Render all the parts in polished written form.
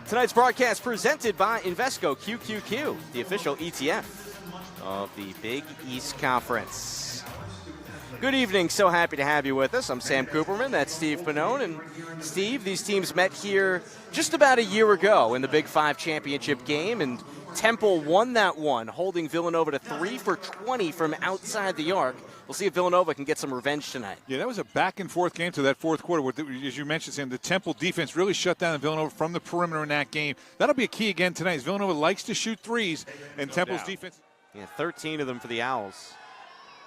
Tonight's broadcast presented by Invesco QQQ, the official ETF of the Big East Conference. Good evening. So happy to have you with us. I'm Sam Kuperman. That's Steve Pannone. And Steve, these teams met here just about a year ago in the Big Five championship game, and Temple won that one, holding Villanova to 3 for 20 from outside the arc. We'll see if Villanova can get some revenge tonight. Yeah, that was a back-and-forth game to that fourth quarter. As you mentioned, Sam, the Temple defense really shut down Villanova from the perimeter in that game. That'll be a key again tonight. Villanova likes to shoot threes, and Temple's defense. Yeah, 13 of them for the Owls.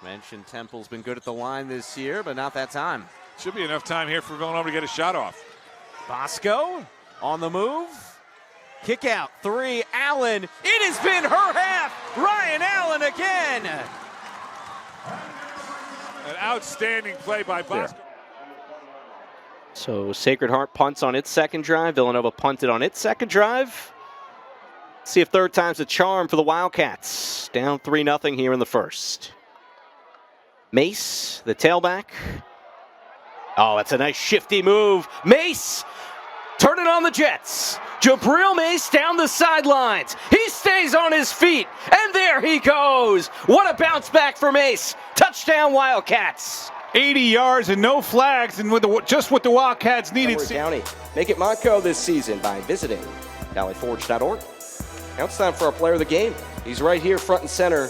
Mentioned Temple's been good at the line this year, but not that time. Should be enough time here for Villanova to get a shot off. Bosco on the move. Kick out, three, Allen. It has been her half. Ryan Allen again. An outstanding play by Bosco. So Sacred Heart punts on its second drive. Villanova punted on its second drive. See if third time's a charm for the Wildcats. Down 3-0 here in the first. Mace, the tailback. Oh, that's a nice shifty move. Mace, turning on the Jets. Jabril Mace down the sidelines. He stays on his feet, and there he goes. What a bounce back for Mace. Touchdown Wildcats. 80 yards and no flags, and with just what the Wildcats needed. County. Make it Montco this season by visiting valleyforge.org. Now it's time for our player of the game. He's right here front and center,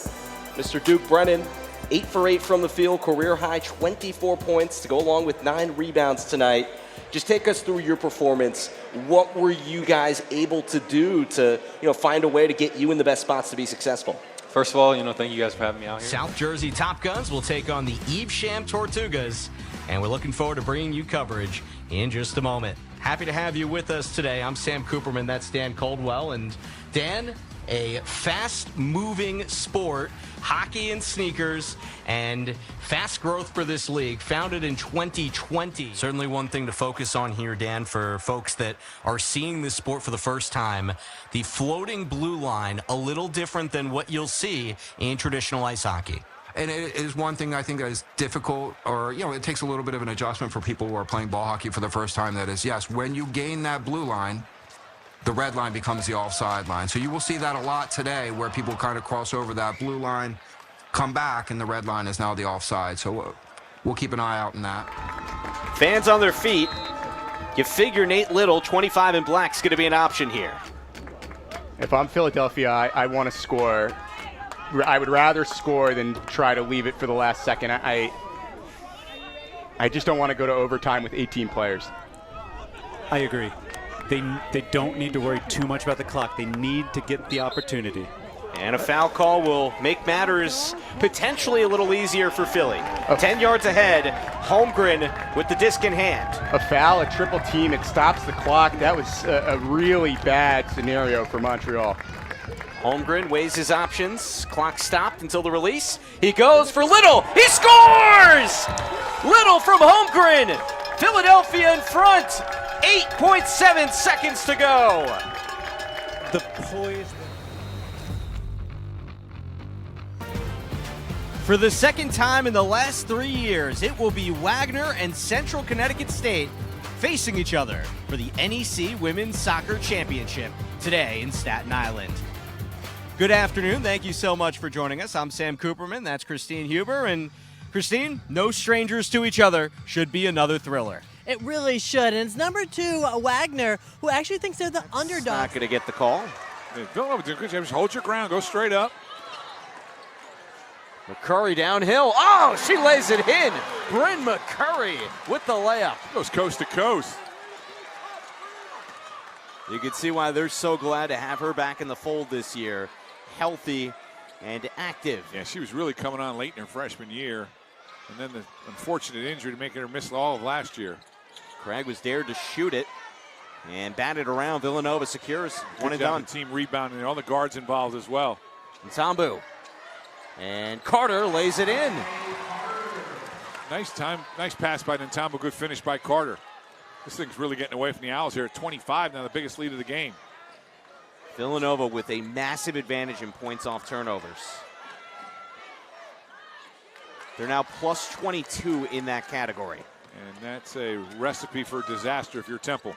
Mr. Duke Brennan. 8 for 8 from the field, career high 24 points to go along with 9 rebounds tonight. Just take us through your performance. What were you guys able to do to, find a way to get you in the best spots to be successful? First of all, thank you guys for having me out here. South Jersey Top Guns will take on the Evesham Tortugas, and we're looking forward to bringing you coverage in just a moment. Happy to have you with us today. I'm Sam Kuperman. That's Dan Caldwell. And Dan, a fast-moving sport, hockey and sneakers, and fast growth for this league, founded in 2020. Certainly one thing to focus on here, Dan, for folks that are seeing this sport for the first time. The floating blue line, a little different than what you'll see in traditional ice hockey. And it is one thing I think that is difficult, or, it takes a little bit of an adjustment for people who are playing ball hockey for the first time. That is, yes, when you gain that blue line, the red line becomes the offside line. So you will see that a lot today, where people kind of cross over that blue line, come back, and the red line is now the offside. So we'll keep an eye out on that. Fans on their feet. You figure Nate Little, 25 in black, is going to be an option here. If I'm Philadelphia, I want to score. I would rather score than try to leave it for the last second. I just don't want to go to overtime with 18 players. I agree. They don't need to worry too much about the clock. They need to get the opportunity. And a foul call will make matters potentially a little easier for Philly. 10 yards ahead, Holmgren with the disc in hand. A foul, a triple team, it stops the clock. That was a really bad scenario for Montreal. Holmgren weighs his options. Clock stopped until the release. He goes for Little. He scores! Little from Holmgren. Philadelphia in front. 8.7 seconds to go. The poise. For the second time in the last 3 years, it will be Wagner and Central Connecticut State facing each other for the NEC Women's Soccer Championship today in Staten Island. Good afternoon. Thank you so much for joining us. I'm Sam Kuperman. That's Christine Huber. And Christine, no strangers to each other. Should be another thriller. It really should. And it's number 2, Wagner, who actually thinks they're the underdog. Not going to get the call. Villanova did a good job. Just hold your ground. Go straight up. McCurry downhill. Oh, she lays it in. Bryn McCurry with the layup. Goes coast to coast. You can see why they're so glad to have her back in the fold this year. Healthy and active. Yeah, she was really coming on late in her freshman year. And then the unfortunate injury to make her miss all of last year. Craig was dared to shoot it and batted around. Villanova secures one and done. The team rebounding, all the guards involved as well. Ntambu. And Carter lays it in. Nice pass by Ntambu. Good finish by Carter. This thing's really getting away from the Owls here at 25, now the biggest lead of the game. Villanova with a massive advantage in points off turnovers. They're now plus 22 in that category. And that's a recipe for disaster if you're Temple.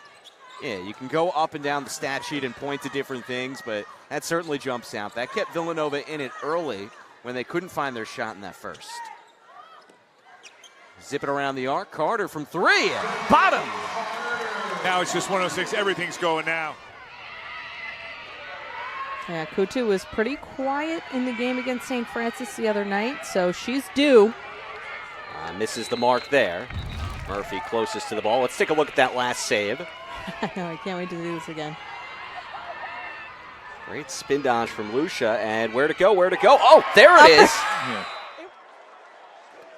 Yeah, you can go up and down the stat sheet and point to different things, but that certainly jumps out. That kept Villanova in it early when they couldn't find their shot in that first. Zip it around the arc. Carter from 3. Bottom. Now it's just 106. Everything's going now. Yeah, Kutu was pretty quiet in the game against St. Francis the other night, so she's due. Misses the mark there. Murphy closest to the ball. Let's take a look at that last save. I know, I can't wait to do this again. Great spin dodge from Lucia, and where to go, where to go? Oh, there it is. Yeah.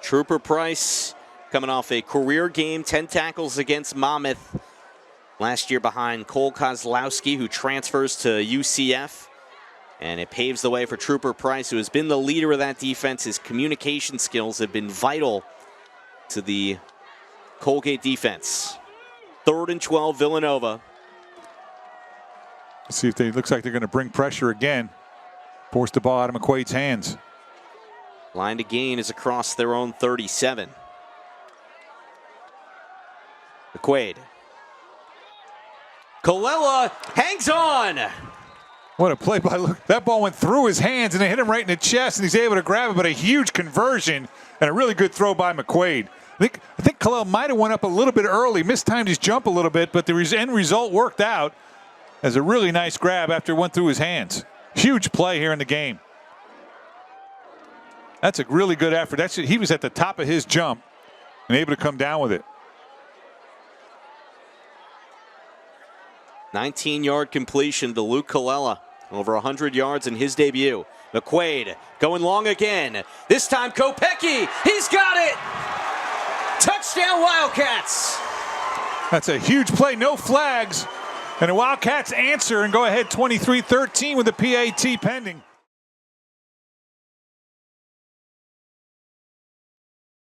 Trooper Price coming off a career game, 10 tackles against Monmouth last year behind Cole Kozlowski, who transfers to UCF. And it paves the way for Trooper Price, who has been the leader of that defense. His communication skills have been vital to the Colgate defense. 3rd and 12, Villanova. Let's see if they looks like they're going to bring pressure again. Force the ball out of McQuaid's hands. Line to gain is across their own 37. McQuaid. Colella hangs on. What a play by Luke. That ball went through his hands and it hit him right in the chest, and he's able to grab it, but a huge conversion and a really good throw by McQuaid. I think Colella might have went up a little bit early, mistimed his jump a little bit, but the end result worked out as a really nice grab after it went through his hands. Huge play here in the game. That's a really good effort. He was at the top of his jump and able to come down with it. 19-yard completion to Luke Colella. Over 100 yards in his debut. McQuaid going long again. This time Kopecky. He's got it. Touchdown Wildcats. That's a huge play. No flags. And the Wildcats answer and go ahead 23-13 with the PAT pending.